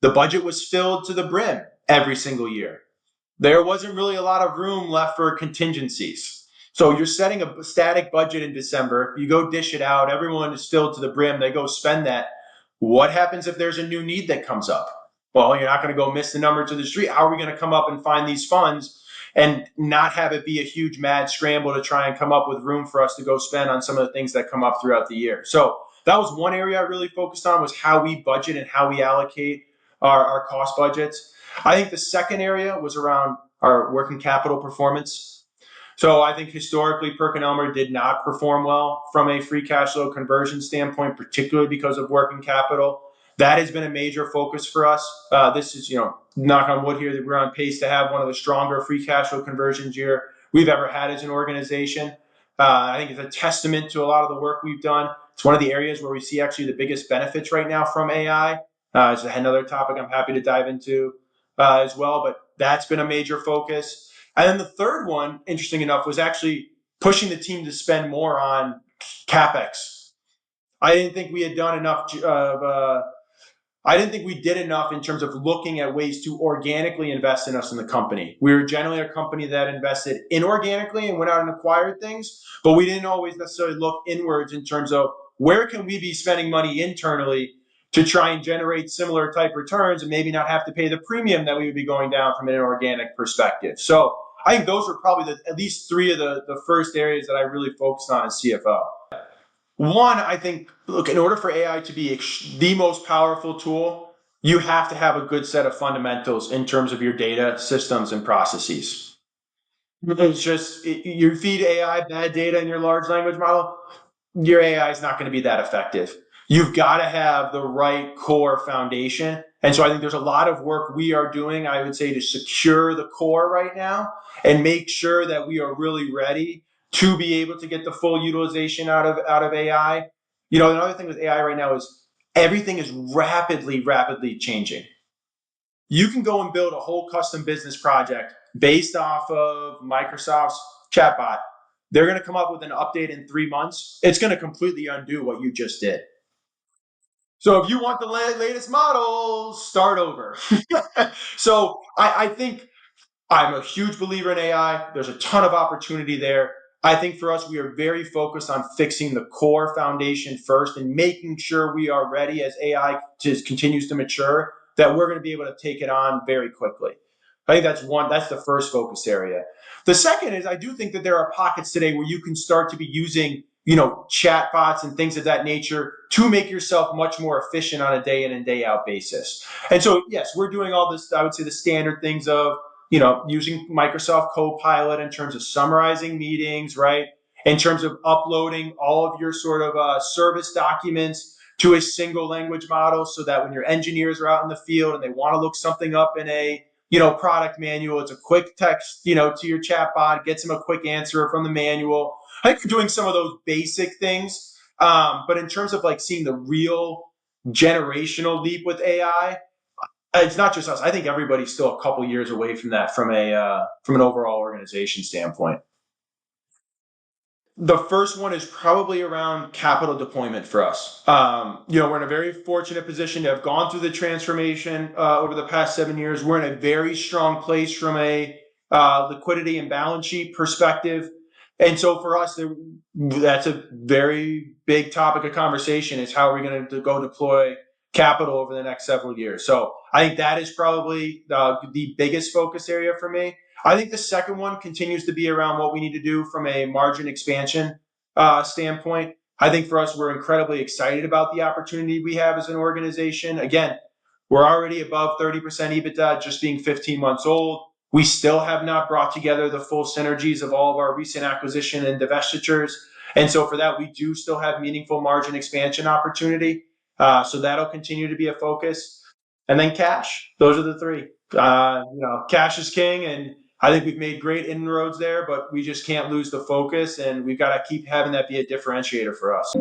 the budget was filled to the brim every single year. There wasn't really a lot of room left for contingencies. So you're setting a static budget in December, you go dish it out, everyone is filled to the brim, they go spend that. What happens if there's a new need that comes up? Well, you're not going to go miss the number to the street. How are we going to come up and find these funds and not have it be a huge mad scramble to try and come up with room for us to go spend on some of the things that come up throughout the year? So that was one area I really focused on, was how we budget and how we allocate our cost budgets. I think the second area was around our working capital performance. So I think historically PerkinElmer did not perform well from a free cash flow conversion standpoint, particularly because of working capital. That has been a major focus for us. This is, knock on wood here, that we're on pace to have one of the stronger free cash flow conversions year we've ever had as an organization. I think it's a testament to a lot of the work we've done. It's one of the areas where we see actually the biggest benefits right now from AI. It's another topic I'm happy to dive into as well, but that's been a major focus. And then the third one, interesting enough, was actually pushing the team to spend more on CapEx. I didn't think we had done enough I didn't think we did enough in terms of looking at ways to organically invest in us in the company. We were generally a company that invested inorganically and went out and acquired things, but we didn't always necessarily look inwards in terms of where can we be spending money internally to try and generate similar type returns and maybe not have to pay the premium that we would be going down from an inorganic perspective. So I think those were probably at least three of the first areas that I really focused on as CFO. One, I think, look, in order for AI to be the most powerful tool, you have to have a good set of fundamentals in terms of your data, systems, and processes. It's just, you feed AI bad data in your large language model, your AI is not going to be that effective. You've got to have the right core foundation. And so I think there's a lot of work we are doing, I would say, to secure the core right now and make sure that we are really ready to be able to get the full utilization out of AI. Another thing with AI right now is everything is rapidly changing. You can go and build a whole custom business project based off of Microsoft's chatbot. They're going to come up with an update in 3 months. It's going to completely undo what you just did. So if you want the latest model, start over. So I think I'm a huge believer in AI. There's a ton of opportunity there. I think for us, we are very focused on fixing the core foundation first and making sure we are ready as AI continues to mature, that we're going to be able to take it on very quickly. I think that's the first focus area. The second is I do think that there are pockets today where you can start to be using, chat bots and things of that nature to make yourself much more efficient on a day in and day out basis. And so, yes, we're doing all this, I would say the standard things of, using Microsoft Copilot in terms of summarizing meetings, right? In terms of uploading all of your sort of service documents to a single language model so that when your engineers are out in the field and they want to look something up in a, product manual, it's a quick text, to your chatbot, gets them a quick answer from the manual. I think we're doing some of those basic things. But in terms of like seeing the real generational leap with AI, it's not just us. I think everybody's still a couple years away from that from an overall organization standpoint. The first one is probably around capital deployment for us. We're in a very fortunate position to have gone through the transformation over the past 7 years. We're in a very strong place from a liquidity and balance sheet perspective. And so for us, that's a very big topic of conversation, is how are we going to go deploy capital over the next several years. So I think that is probably the biggest focus area for me. I think the second one continues to be around what we need to do from a margin expansion standpoint. I think for us, we're incredibly excited about the opportunity we have as an organization. Again, we're already above 30% EBITDA, just being 15 months old. We still have not brought together the full synergies of all of our recent acquisition and divestitures. And so for that, we do still have meaningful margin expansion opportunity. So that'll continue to be a focus. And then cash. Those are the three. Cash is king, and I think we've made great inroads there, but we just can't lose the focus, and we've got to keep having that be a differentiator for us.